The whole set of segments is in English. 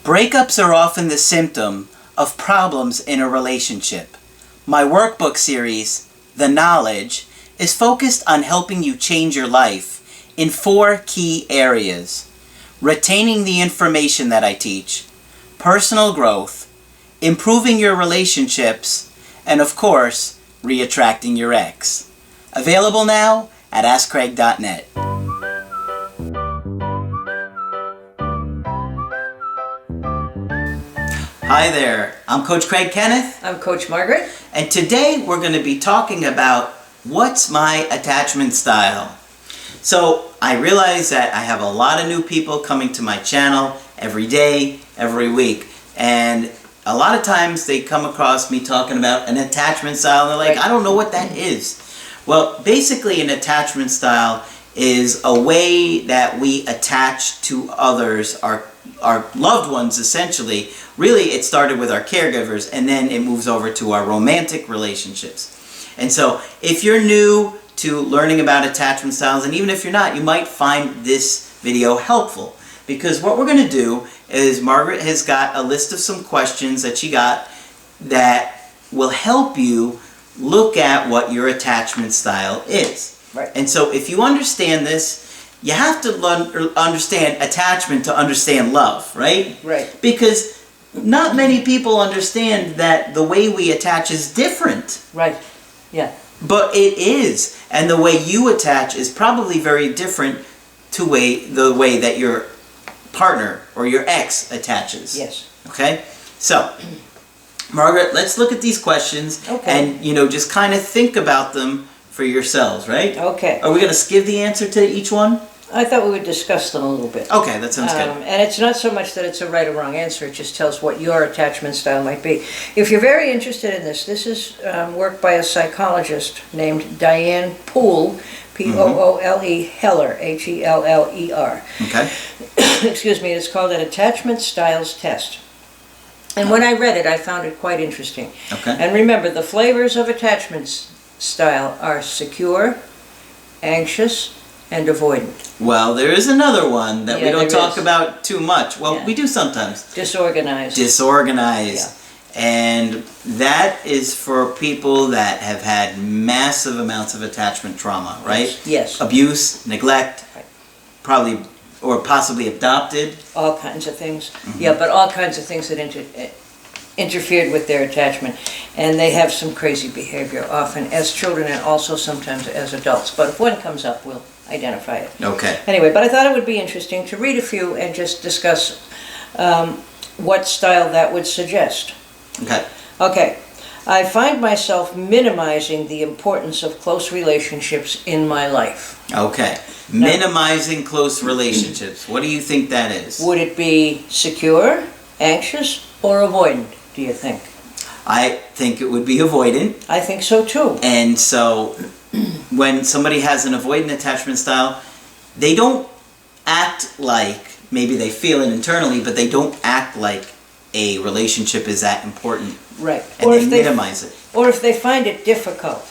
Breakups are often the symptom of problems in a relationship. My workbook series, The Knowledge, is focused on helping you change your life in 4 key areas: retaining the information that I teach, personal growth, improving your relationships, and of course, re-attracting your ex. Available now at AskCraig.net. Hi there, I'm Coach Craig Kenneth. I'm Coach Margaret. And today we're going to be talking about what's my attachment style. So I realize that I have a lot of new people coming to my channel every day, every week. And a lot of times they come across me talking about an attachment style and they're like, I don't know what that is. Well, basically an attachment style is a way that we attach to others, our loved ones essentially. Really, it started with our caregivers and then it moves over to our romantic relationships. And so if you're new to learning about attachment styles, and even if you're not, you might find this video helpful. Because what we're going to do is Margaret has got a list of some questions that she got that will help you look at what your attachment style is. Right. And so if you understand this, you have to understand attachment to understand love, right? Right. Because not many people understand that the way we attach is different. Right. Yeah. But it is. And the way you attach is probably very different to the way that your partner or your ex attaches. Yes. Okay? So, Margaret, let's look at these questions and, just kind of think about them for yourselves, right? Okay. Are we going to give the answer to each one? I thought we would discuss them a little bit. Okay, that sounds good. And it's not so much that it's a right or wrong answer, it just tells what your attachment style might be. If you're very interested in this is work by a psychologist named Diane Poole, P-O-O-L-E, Heller, H-E-L-L-E-R. Okay. Excuse me, it's called an attachment styles test. And when I read it, I found it quite interesting. Okay. And remember, the flavors of attachment style are secure, anxious, and avoidant. Well, there is another one that we don't talk about too much. Well, we do sometimes. Disorganized. Disorganized. Yeah. And that is for people that have had massive amounts of attachment trauma, right? Yes. Abuse, neglect, Right. probably or possibly adopted. All kinds of things. Yeah, but all kinds of things that interfered with their attachment. And they have some crazy behavior often as children and also sometimes as adults. But if one comes up, we'll identify it. Okay. Anyway, but I thought it would be interesting to read a few and just discuss what style that would suggest. Okay. Okay. I find myself minimizing the importance of close relationships in my life. Okay. Minimizing close relationships. What do you think that is? Would it be secure, anxious, or avoidant, do you think? I think it would be avoidant. I think so too. And so when somebody has an avoidant attachment style, they don't act like, maybe they feel it internally, but they don't act like a relationship is that important. Right. And or they if minimize it. Or if they find it difficult.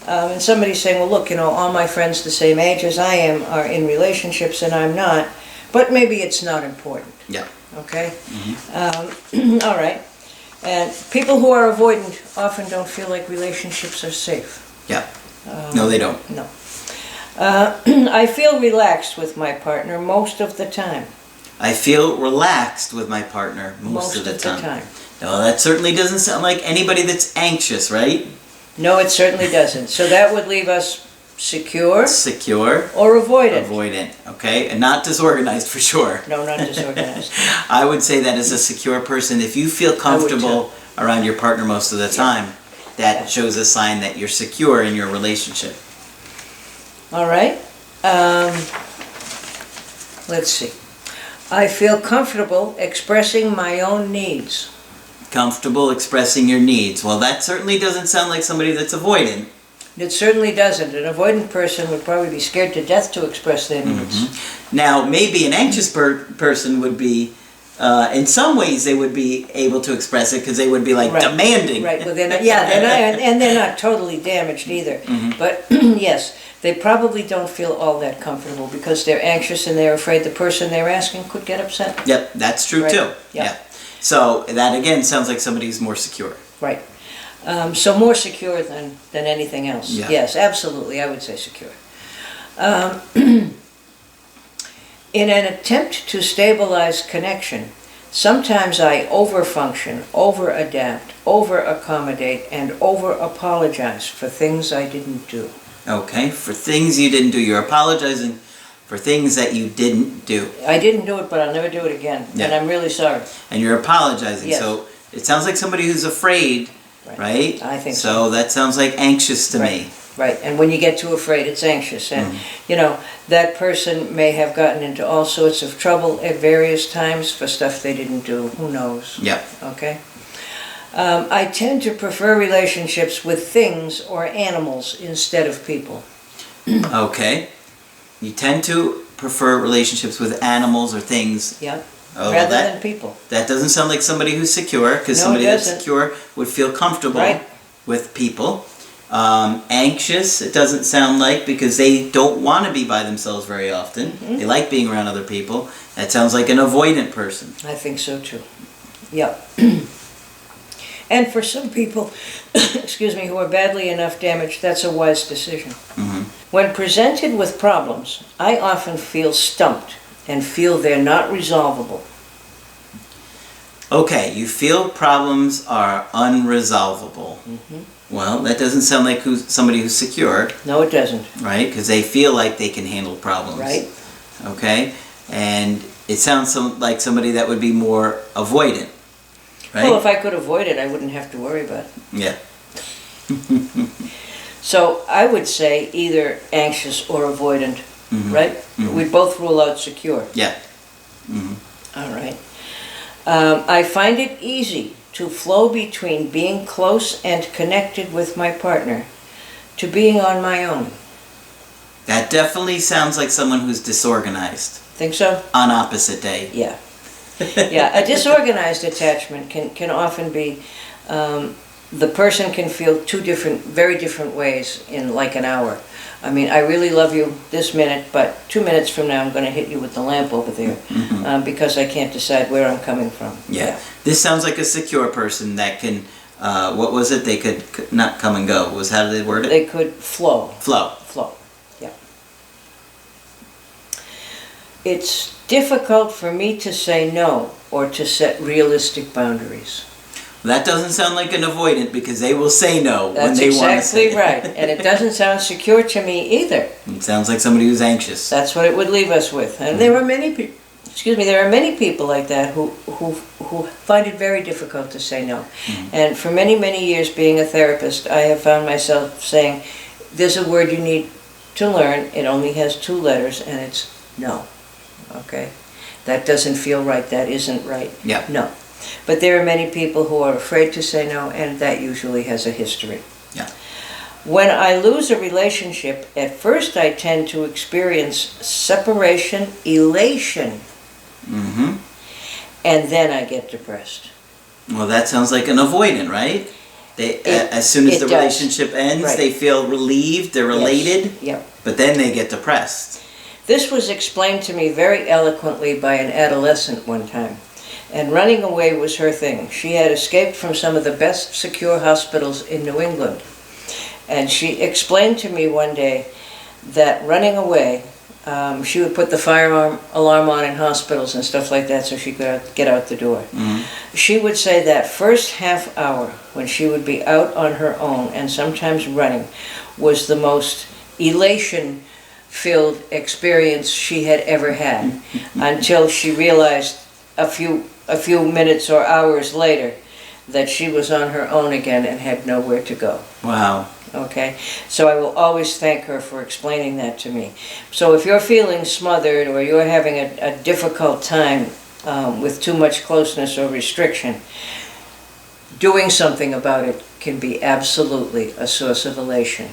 And somebody's saying, well, look, all my friends the same age as I am are in relationships and I'm not, but maybe it's not important. Yeah. Okay? All right. And people who are avoidant often don't feel like relationships are safe. Yeah. No, they don't. No. I feel relaxed with my partner most of the time. I feel relaxed with my partner most of the time. No, that certainly doesn't sound like anybody that's anxious, right? No, it certainly doesn't. So that would leave us secure. Secure. Or avoidant. Avoidant, okay? And not disorganized for sure. No, not disorganized. I would say that as a secure person, if you feel comfortable around your partner most of the time, that shows a sign that you're secure in your relationship. All right. Let's see. I feel comfortable expressing my own needs. Comfortable expressing your needs. Well, that certainly doesn't sound like somebody that's avoidant. It certainly doesn't. An avoidant person would probably be scared to death to express their needs. Now, maybe an anxious person would be in some ways they would be able to express it because they would be like Right. demanding. Right, well, they're not, yeah, they're not, and they're not totally damaged either. But yes, they probably don't feel all that comfortable because they're anxious and they're afraid the person they're asking could get upset. Yep, that's true Right. too. Yeah. Yeah. So that again sounds like somebody who's more secure. Right. So more secure than anything else. Yeah. Yes, absolutely, I would say secure. In an attempt to stabilize connection, sometimes I overfunction, over-adapt, over-accommodate, and over-apologize for things I didn't do. Okay, for things you didn't do. You're apologizing for things that you didn't do. I didn't do it, but I'll never do it again, Yeah. and I'm really sorry. And you're apologizing. Yes. So it sounds like somebody who's afraid, right? I think so. So that sounds like anxious to me. Right, and when you get too afraid, it's anxious. And, you know, that person may have gotten into all sorts of trouble at various times for stuff they didn't do. Who knows? Yep. Okay? I tend to prefer relationships with things or animals instead of people. Okay. You tend to prefer relationships with animals or things. Yeah. Oh, Rather that, than people. That doesn't sound like somebody who's secure, because No, somebody it that's doesn't. secure would feel comfortable Right. with people. Anxious, it doesn't sound like, because they don't want to be by themselves very often. They like being around other people. That sounds like an avoidant person. I think so too. Yep. And for some people, excuse me, who are badly enough damaged, that's a wise decision. When presented with problems, I often feel stumped and feel they're not resolvable. Okay, you feel problems are unresolvable. Well, that doesn't sound like somebody who's secure, No, it doesn't. right? Because they feel like they can handle problems. Right. Okay? And it sounds like somebody that would be more avoidant, right? Well, if I could avoid it, I wouldn't have to worry about it. Yeah. So I would say either anxious or avoidant, right? We both rule out secure. Yeah. All right. I find it easy to flow between being close and connected with my partner to being on my own. That definitely sounds like someone who's disorganized Think so? on opposite day. Yeah. Yeah, a disorganized attachment can often be, the person can feel very different ways in like an hour. I mean, I really love you this minute, but 2 minutes from now I'm going to hit you with the lamp over there because I can't decide where I'm coming from. Yeah. This sounds like a secure person that can, what was it? They could not come and go. How did they word it? They could flow. Flow. Yeah. It's difficult for me to say no or to set realistic boundaries. That doesn't sound like an avoidant, because they will say no when That's they want to say exactly right. And it doesn't sound secure to me either. It sounds like somebody who's anxious. That's what it would leave us with. And there are many people, there are many people like that who find it very difficult to say no. And for many, many years being a therapist, I have found myself saying, there's a word you need to learn. It only has 2 letters, and it's no. Okay? That doesn't feel right. That isn't right. Yeah. No. But there are many people who are afraid to say no, and that usually has a history. Yeah. When I lose a relationship, at first I tend to experience separation elation, and then I get depressed. Well, that sounds like an avoidant, right? As soon as the does. relationship ends, Right. they feel relieved, they're related, Yep. but then they get depressed. This was explained to me very eloquently by an adolescent one time. And running away was her thing. She had escaped from some of the best secure hospitals in New England. And she explained to me one day that running away, she would put the fire alarm on in hospitals and stuff like that so she could get out the door. She would say that first half hour when she would be out on her own and sometimes running was the most elation-filled experience she had ever had until she realized a few minutes or hours later that she was on her own again and had nowhere to go. Wow. Okay? So I will always thank her for explaining that to me. So if you're feeling smothered or you're having a difficult time with too much closeness or restriction, doing something about it can be absolutely a source of elation.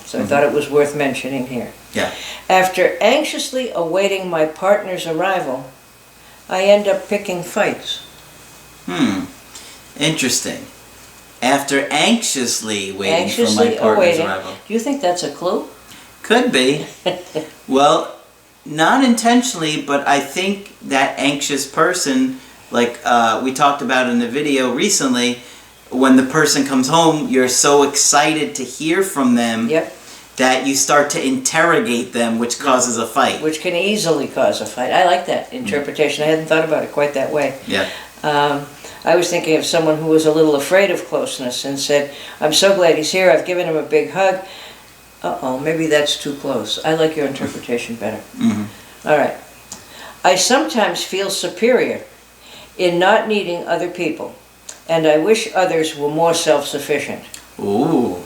So I thought it was worth mentioning here. Yeah. After anxiously awaiting my partner's arrival, I end up picking fights. Interesting. After anxiously waiting for my Anxiously partner's awaiting. arrival. Do you think that's a clue? Could be. Well, not intentionally, but I think that anxious person, like we talked about in the video recently, when the person comes home, you're so excited to hear from them Yep. that you start to interrogate them, which causes a fight. Which can easily cause a fight. I like that interpretation. I hadn't thought about it quite that way. Yeah. I was thinking of someone who was a little afraid of closeness and said, I'm so glad he's here, I've given him a big hug. Uh-oh, maybe that's too close. I like your interpretation better. All right. I sometimes feel superior in not needing other people, and I wish others were more self-sufficient. Ooh.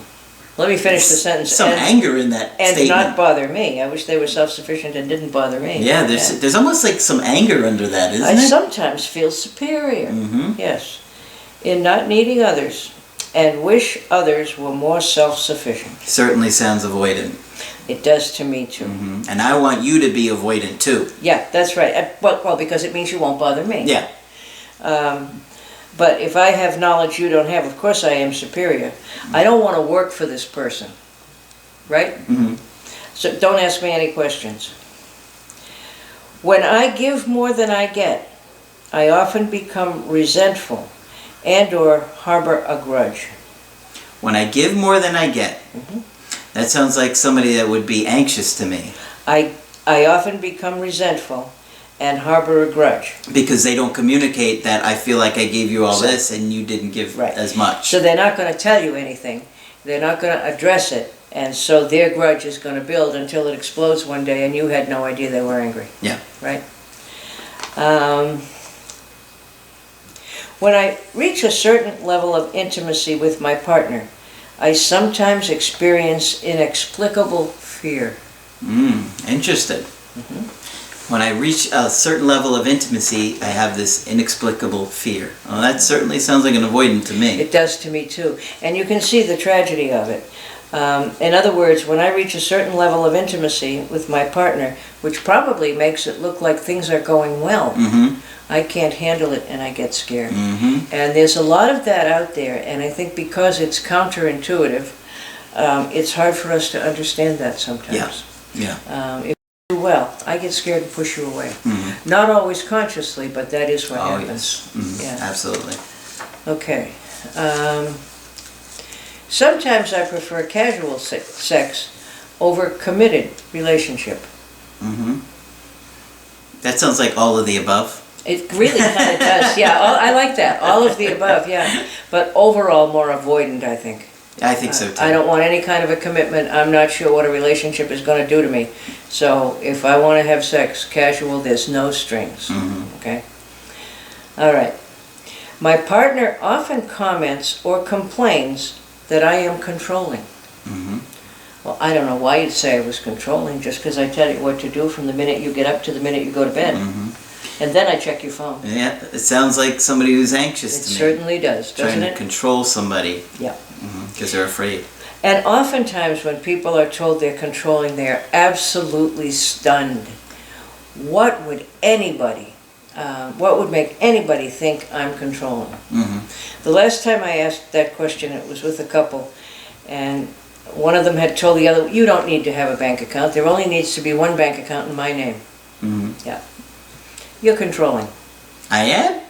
Let me finish the sentence. Some anger in that and statement. not bother me. I wish they were self-sufficient and didn't bother me. Yeah, there's almost like some anger under that, isn't I it? sometimes feel superior. Yes. In not needing others, and wish others were more self-sufficient. Certainly sounds avoidant. It does to me too. And I want you to be avoidant too. Yeah, that's right. Well, because it means you won't bother me. Yeah. But if I have knowledge you don't have, of course I am superior. I don't want to work for this person, right? So don't ask me any questions. When I give more than I get, I often become resentful and or harbor a grudge. When I give more than I get, that sounds like somebody that would be anxious to me. I often become resentful and harbor a grudge. Because they don't communicate that I feel like I gave you all this and you didn't give as much. So they're not going to tell you anything. They're not going to address it. And so their grudge is going to build until it explodes one day and you had no idea they were angry. Yeah. Right? When I reach a certain level of intimacy with my partner, I sometimes experience inexplicable fear. Interesting. When I reach a certain level of intimacy, I have this inexplicable fear. Well, that certainly sounds like an avoidant to me. It does to me too. And you can see the tragedy of it. In other words, when I reach a certain level of intimacy with my partner, which probably makes it look like things are going well, I can't handle it and I get scared. And there's a lot of that out there, and I think because it's counterintuitive, it's hard for us to understand that sometimes. If you do well, I get scared and push you away. Not always consciously, but that is what happens. Yes. Absolutely. Okay. Sometimes I prefer casual sex over committed relationship. That sounds like all of the above. It really kind of does, yeah. I like that. All of the above, yeah. But overall, more avoidant, I think. I think so too. I don't want any kind of a commitment. I'm not sure what a relationship is going to do to me. So if I want to have sex, casual, there's no strings. Okay? All right. My partner often comments or complains that I am controlling. Well, I don't know why you'd say I was controlling, just because I tell you what to do from the minute you get up to the minute you go to bed. And then I check your phone. Yeah, it sounds like somebody who's anxious to me. It certainly does, doesn't it? Trying to control somebody. Yeah. Because they're afraid. And oftentimes when people are told they're controlling, they're absolutely stunned. What would make anybody think I'm controlling? The last time I asked that question, it was with a couple, and one of them had told the other, you don't need to have a bank account. There only needs to be one bank account in my name. Yeah. You're controlling. I am?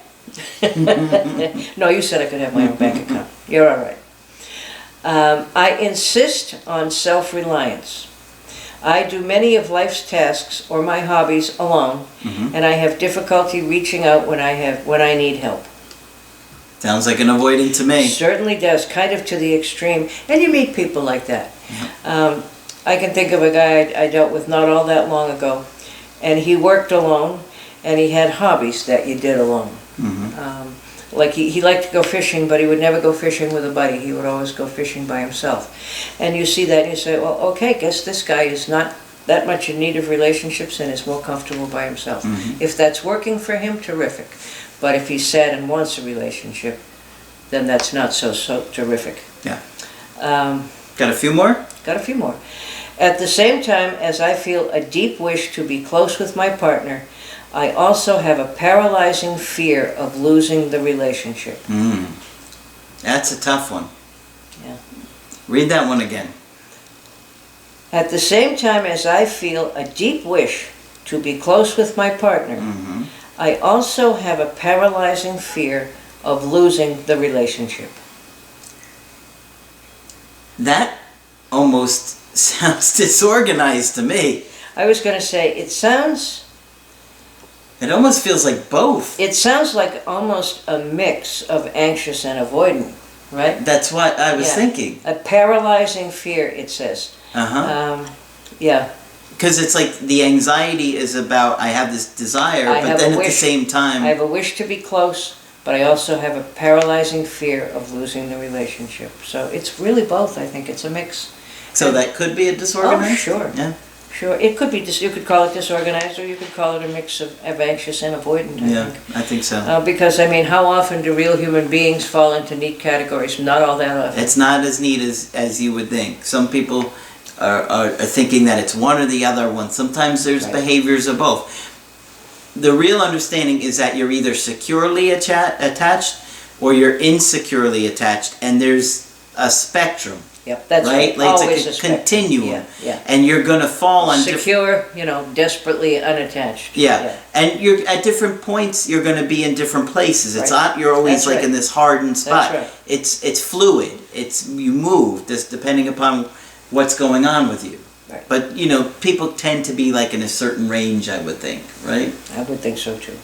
No, you said I could have my own bank account. You're all right. I insist on self-reliance. I do many of life's tasks or my hobbies alone, and I have difficulty reaching out when I need help. Sounds like an avoidant to me. Certainly does, kind of to the extreme. And you meet people like that. I can think of a guy I dealt with not all that long ago, and he worked alone, and he had hobbies that you did alone. Like he liked to go fishing, but he would never go fishing with a buddy. He would always go fishing by himself. And you see that and you say, well, okay, guess this guy is not that much in need of relationships and is more comfortable by himself. If that's working for him, terrific. But if he's sad and wants a relationship, then that's not so terrific. Yeah. Got a few more? Got a few more. At the same time as I feel a deep wish to be close with my partner, I also have a paralyzing fear of losing the relationship. That's a tough one. Yeah. Read that one again. At the same time as I feel a deep wish to be close with my partner, I also have a paralyzing fear of losing the relationship. That almost sounds disorganized to me. I was going to say, It almost feels like both. it sounds like almost a mix of anxious and avoidant, right? That's what I was Yeah. thinking. A paralyzing fear, it says. Yeah. Because it's like the anxiety is about, I have this desire, I but have then a at the wish. same time... I have a wish to be close, but I also have a paralyzing fear of losing the relationship. So it's really both, I think. It's a mix. So that could be a disorganized? Oh, sure. Yeah. Sure. It could be, you could call it disorganized, or you could call it a mix of anxious and avoidant, I Yeah, think. I think so. Because, I mean, how often do real human beings fall into neat categories? Not all that often. It's not as neat as you would think. Some people are thinking that it's one or the other one. Sometimes there's Right. behaviors of both. The real understanding is that you're either securely attached or you're insecurely attached, and there's a spectrum, Yep, that's right? right. Like Always it's a a spectrum. continuum, Yeah, yeah. and you're gonna fall on different... Secure, desperately unattached. Yeah, and you're at different points. You're going to be in different places. It's Right. not you're always That's like right. in this hardened spot. right. It's fluid. You move just depending upon what's going on with you. Right. But people tend to be like in a certain range. I would think, right? I would think so too.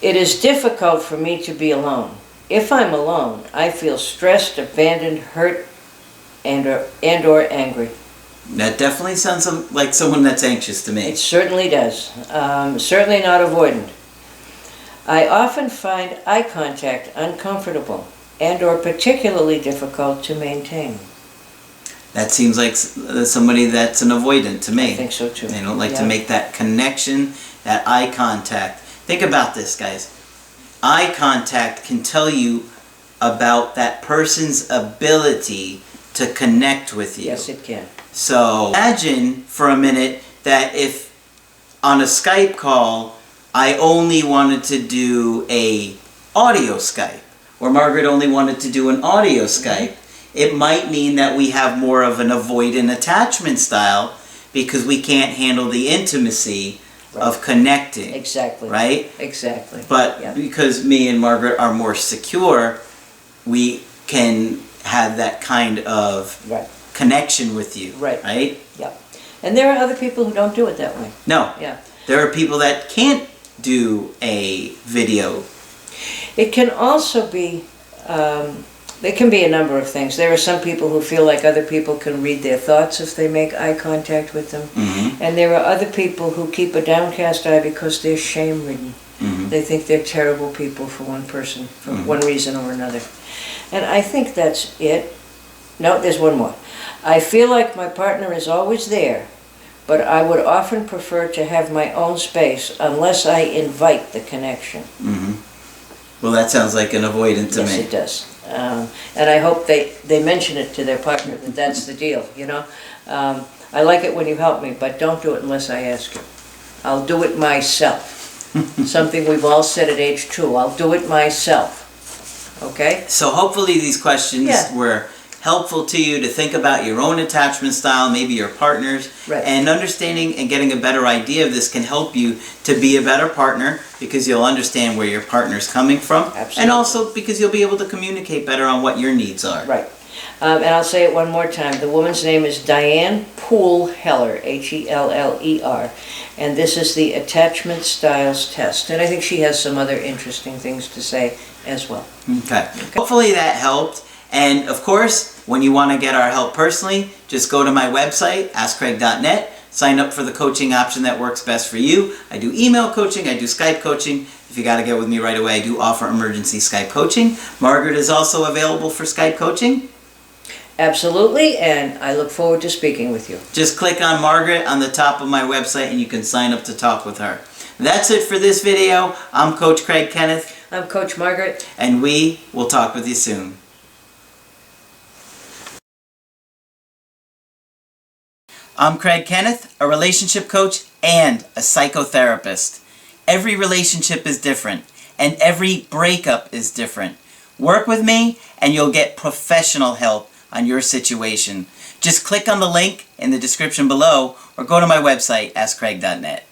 It is difficult for me to be alone. If I'm alone, I feel stressed, abandoned, hurt, and or angry. That definitely sounds like someone that's anxious to me. It certainly does. Certainly not avoidant. I often find eye contact uncomfortable and or particularly difficult to maintain. That seems like somebody that's an avoidant to me. I think so too. They don't like to Yeah. make that connection, that eye contact. Think about this, guys. Eye contact can tell you about that person's ability to connect with you. Yes, it can. So imagine for a minute that if on a Skype call I only wanted to do a audio Skype, or Margaret only wanted to do an audio Skype, it might mean that we have more of an avoidant attachment style because we can't handle the intimacy of connecting. Exactly. Right? Exactly. But Yeah. because me and Margaret are more secure, we can have that kind of Right. connection with you. Right. Right? Yeah. And there are other people who don't do it that way. No. Yeah. There are people that can't do a video. It can also be, it can be a number of things. There are some people who feel like other people can read their thoughts if they make eye contact with them. And there are other people who keep a downcast eye because they're shame-ridden. They think they're terrible people for one person, for one reason or another. And I think that's it. No, there's one more. I feel like my partner is always there, but I would often prefer to have my own space unless I invite the connection. Well, that sounds like an avoidant to Yes, me. it does. And I hope they mention it to their partner, that that's the deal, I like it when you help me, but don't do it unless I ask you. I'll do it myself. Something we've all said at age 2. I'll do it myself. Okay? So hopefully these questions were helpful to you to think about your own attachment style, maybe your partner's, Right. and understanding and getting a better idea of this can help you to be a better partner because you'll understand where your partner's coming from. Absolutely. And also because you'll be able to communicate better on what your needs are. Right. And I'll say it one more time. The woman's name is Diane Poole Heller, Heller. And this is the Attachment Styles Test. And I think she has some other interesting things to say as well. Okay. Hopefully that helped. And of course, when you want to get our help personally, just go to my website, askcraig.net, sign up for the coaching option that works best for you. I do email coaching, I do Skype coaching. If you got to get with me right away, I do offer emergency Skype coaching. Margaret is also available for Skype coaching. Absolutely, and I look forward to speaking with you. Just click on Margaret on the top of my website and you can sign up to talk with her. That's it for this video. I'm Coach Craig Kenneth. I'm Coach Margaret. And we will talk with you soon. I'm Craig Kenneth, a relationship coach and a psychotherapist. Every relationship is different, and every breakup is different. Work with me, and you'll get professional help on your situation. Just click on the link in the description below, or go to my website, askcraig.net.